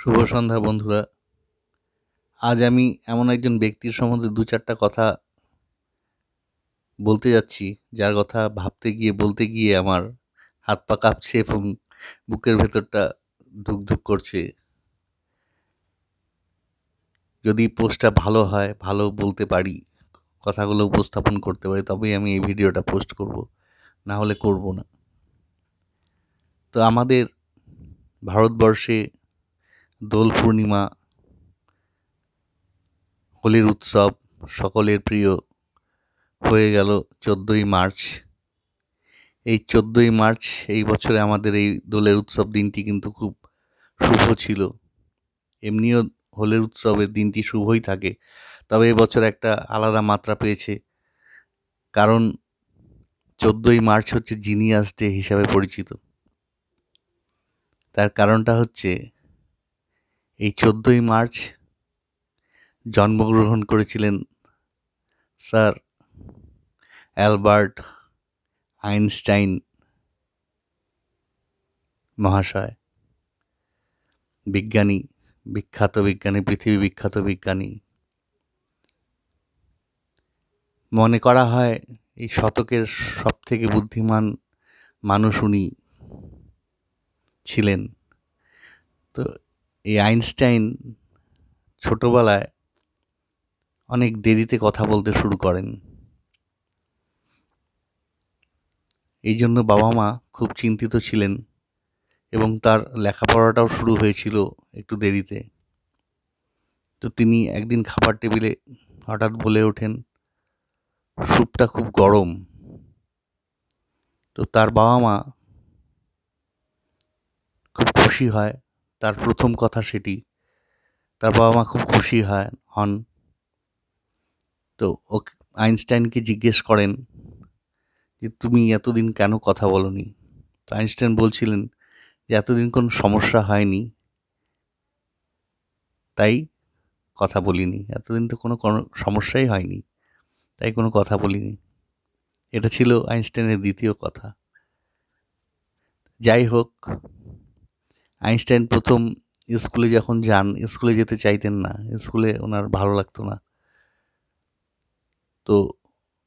শুভ সন্ধ্যা বন্ধুরা। আজ আমি এমন একজন ব্যক্তির সম্বন্ধে ২-৪টা কথা বলতে যাচ্ছি, যার কথা ভাবতে গিয়ে বলতে গিয়ে আমার হাত পা কাঁপছে এবং বুকের ভেতরটা ধুকধুক করছে। যদি পোস্টটা ভালো হয়, ভালো বলতে পারি, কথাগুলো উপস্থাপন করতে পারি, তবেই আমি এই ভিডিওটা পোস্ট করব, না হলে করব না। তো আমাদের ভারতবর্ষে দোল পূর্ণিমা, হোলির উৎসব সকলের প্রিয় হয়ে গেল 14ই মার্চ। এই 14ই মার্চ এই বছরে আমাদের এই দোলের উৎসব দিনটি কিন্তু খুব শুভ ছিল। এমনিও হোলির উৎসবের দিনটি শুভই থাকে, তবে এবছর একটা আলাদা মাত্রা পেয়েছে। কারণ 14ই মার্চ হচ্ছে জিনিয়াস ডে হিসাবে পরিচিত। তার কারণটা হচ্ছে এই 14ই মার্চ জন্মগ্রহণ করেছিলেন স্যার অ্যালবার্ট আইনস্টাইন মহাশয়। বিজ্ঞানী, বিখ্যাত বিজ্ঞানী, পৃথিবী বিখ্যাত বিজ্ঞানী। মনে করা হয় এই শতকের সবথেকে বুদ্ধিমান মানুষ উনি ছিলেন। তো এই আইনস্টাইন ছোটবেলায় অনেক দেরিতে কথা বলতে শুরু করেন। এই জন্য বাবা মা খুব চিন্তিত ছিলেন এবং তার লেখাপড়াটাও শুরু হয়েছিল একটু দেরিতে। তো তিনি একদিন খাবার টেবিলে হঠাৎ বলে ওঠেন, স্যুপটা খুব গরম। তো তার বাবা মা খুব খুশি হয়, তার প্রথম কথা সেটি। তার বাবা মা খুব খুশি হন। তো আইনস্টাইনকে জিজ্ঞেস করেন যে তুমি এতদিন কেন কথা বলোনি? তো আইনস্টাইন বলছিলেন যে এতদিন কোনো সমস্যা হয়নি, তাই কথা বলিনি। এতদিন তো কোনো সমস্যাই হয়নি, তাই কোনো কথা বলিনি। এটা ছিল আইনস্টাইনের দ্বিতীয় কথা। যাই হোক, আইনস্টাইন প্রথম স্কুলে যখন যান, স্কুলে যেতে চাইতেন না। স্কুলে ওনার ভালো লাগতো না। তো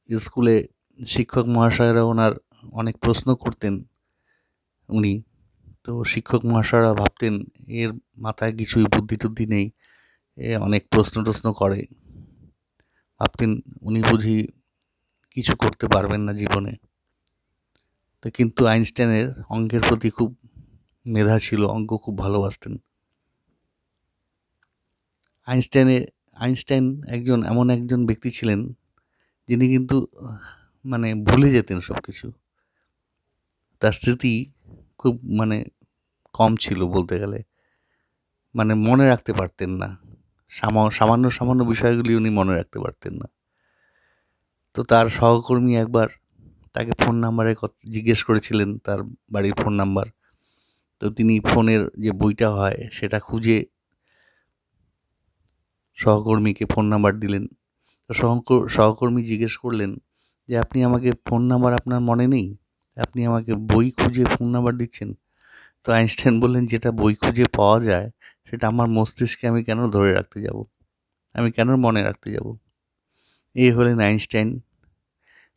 স্কুলে শিক্ষক মহাশয়রা ওনার অনেক প্রশ্ন করতেন উনি। তো শিক্ষক মহাশয়রা ভাবতেন এর মাথায় কিছুই বুদ্ধি টুদ্ধি নেই, এ অনেক প্রশ্ন করে। ভাবতেন উনি বুঝি কিছু করতে পারবেন না জীবনে। তো কিন্তু আইনস্টাইনের অঙ্কের প্রতি খুব মেধা ছিল, অঙ্ক খুব ভালোবাসতেন। আইনস্টাইন এমন একজন ব্যক্তি ছিলেন যিনি কিন্তু মানে ভুলে যেতেন সব কিছু। তার স্মৃতি খুব কম ছিল বলতে গেলে। মনে রাখতে পারতেন না। সামান্য বিষয়গুলি উনি মনে রাখতে পারতেন না। তো তার সহকর্মী একবার তাকে ফোন নাম্বারের জিজ্ঞেস করেছিলেন, তার বাড়ির ফোন নাম্বার। তো তিনি ফোনের যে বইটা হয় সেটা খুঁজে সহকর্মীকে ফোন নাম্বার দিলেন। তো সহকর্মী জিজ্ঞেস করলেন যে আপনি আমাকে ফোন নাম্বার আপনার মনে নেই? আপনি আমাকে বই খুঁজে ফোন নাম্বার দিচ্ছেন? তো আইনস্টাইন বললেন, যেটা বই খুঁজে পাওয়া যায় সেটা আমার মস্তিষ্কে আমি কেন ধরে রাখতে যাব? আমি কেন মনে রাখতে যাব? এই হলেন আইনস্টাইন।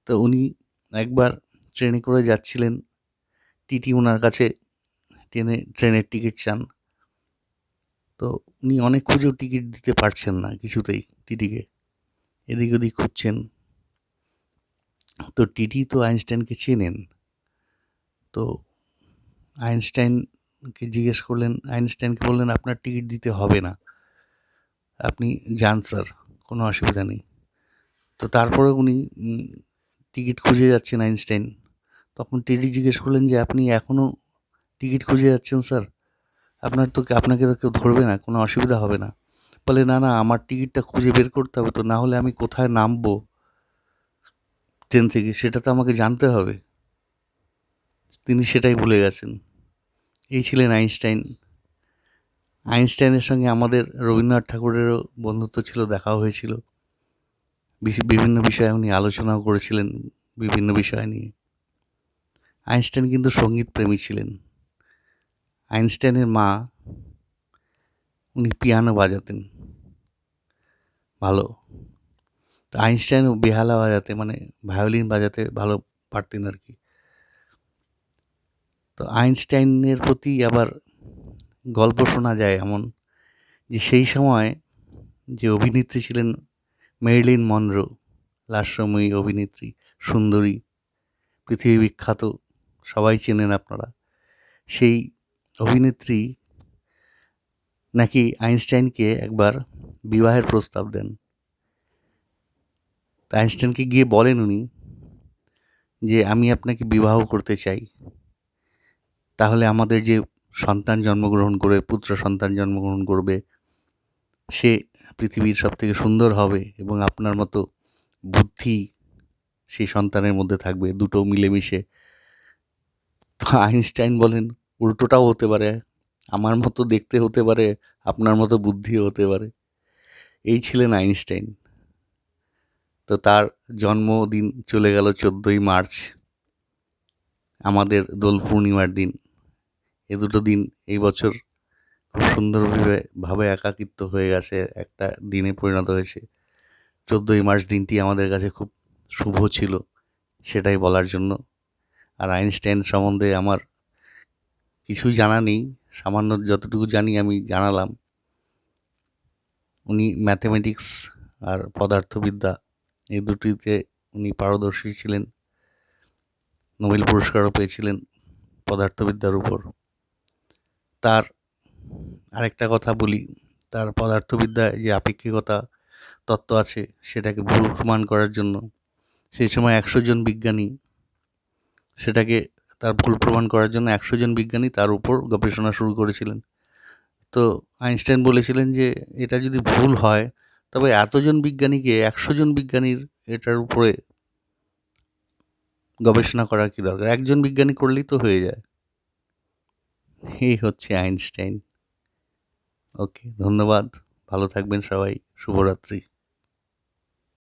তো উনি একবার ট্রেনে করে যাচ্ছিলেন। টিটি ওনার কাছে ট্রেনের টিকিট চান। তো উনি অনেক খুঁজেও টিকিট দিতে পারছেন না কিছুতেই টিটিকে। এদিক ওদিক খুঁজছেন। তো টিটি তো আইনস্টাইনকে চেনেন। তো আইনস্টাইনকে বললেন আপনার টিকিট দিতে হবে না, আপনি যান স্যার, কোনো অসুবিধা নেই। তো তারপরে উনি টিকিট খুঁজে যাচ্ছেন আইনস্টাইন। তখন টিটি জিজ্ঞেস করলেন যে আপনি এখনও টিকিট খুঁজে যাচ্ছেন স্যার? আপনাকে তো কেউ ধরবে না, কোনো অসুবিধা হবে না? বলে না না, আমার টিকিটটা খুঁজে বের করতে হবে, তো না হলে আমি কোথায় নামবো ট্রেন থেকে সেটা তো আমাকে জানতে হবে। তিনি সেটাই ভুলে গেছেন। এই ছিলেন আইনস্টাইন। আইনস্টাইনের সঙ্গে আমাদের রবীন্দ্রনাথ ঠাকুরেরও বন্ধুত্ব ছিল, দেখাও হয়েছিল। বিভিন্ন বিষয়ে উনি আলোচনাও করেছিলেন, বিভিন্ন বিষয় নিয়ে। আইনস্টাইন কিন্তু সঙ্গীত প্রেমী ছিলেন। আইনস্টাইনের মা উনি পিয়ানো বাজাতেন ভালো। তো আইনস্টাইনও বেহালা বাজাতে মানে ভায়োলিন বাজাতে ভালো পারতেন আর কি। তো আইনস্টাইনের প্রতি আবার গল্প শোনা যায় এমন যে সেই সময় যে অভিনেত্রী ছিলেন মেরিলিন মনরো, লাস্যময়ী অভিনেত্রী, সুন্দরী, পৃথিবী বিখ্যাত, সবাই চেনেন আপনারা। সেই অভিনেত্রী নাকি আইনস্টাইনকে একবার বিবাহের প্রস্তাব দেন। তা আইনস্টাইনকে গিয়ে বলেন উনি যে আমি আপনাকে বিবাহ করতে চাই, তাহলে আমাদের যে সন্তান জন্মগ্রহণ করবে, পুত্র সন্তান জন্মগ্রহণ করবে, সে পৃথিবীর সবথেকে সুন্দর হবে এবং আপনার মতো বুদ্ধি সেই সন্তানের মধ্যে থাকবে, দুটো মিলেমিশে। তো আইনস্টাইন বলেন উল্টোটাও হতে পারে, আমার মতো দেখতে হতে পারে, আপনার মতো বুদ্ধিও হতে পারে। এই ছিলেন আইনস্টাইন। তো তার জন্মদিন চলে গেল 14ই মার্চ, আমাদের দোল পূর্ণিমার দিন। এ দুটো দিন এই বছর খুব সুন্দরভাবে একাকিত্ব হয়ে গেছে, একটা দিনে পরিণত হয়েছে। 14ই মার্চ দিনটি আমাদের কাছে খুব শুভ ছিল, সেটাই বলার জন্য। আর আইনস্টাইন সম্বন্ধে আমার কিছুই জানা নেই, সামান্য যতটুকু জানি আমি জানালাম। উনি ম্যাথমেটিক্স আর পদার্থবিদ্যা এই দুটিতে উনি পারদর্শী ছিলেন, নোবেল পুরস্কারও পেয়েছিলেন পদার্থবিদ্যার উপর। তার আরেকটা কথা বলি, তার পদার্থবিদ্যায় যে আপেক্ষিকতা তত্ত্ব আছে সেটাকে ভুল প্রমাণ করার জন্য সেই সময় 100 জন বিজ্ঞানী সেটাকে তার ভুল প্রমাণ করার জন্য 100 জন বিজ্ঞানী তার উপর গবেষণা শুরু করেছিলেন। তো আইনস্টাইন বলেছিলেন যে এটা যদি ভুল হয় তবে এতজন বিজ্ঞানীকে 100 জন বিজ্ঞানীর এটার উপরে গবেষণা করার কি দরকার, একজন বিজ্ঞানী করলেই তো হয়ে যায়। এই হচ্ছে আইনস্টাইন। ওকে, ধন্যবাদ, ভালো থাকবেন সবাই, শুভরাত্রি।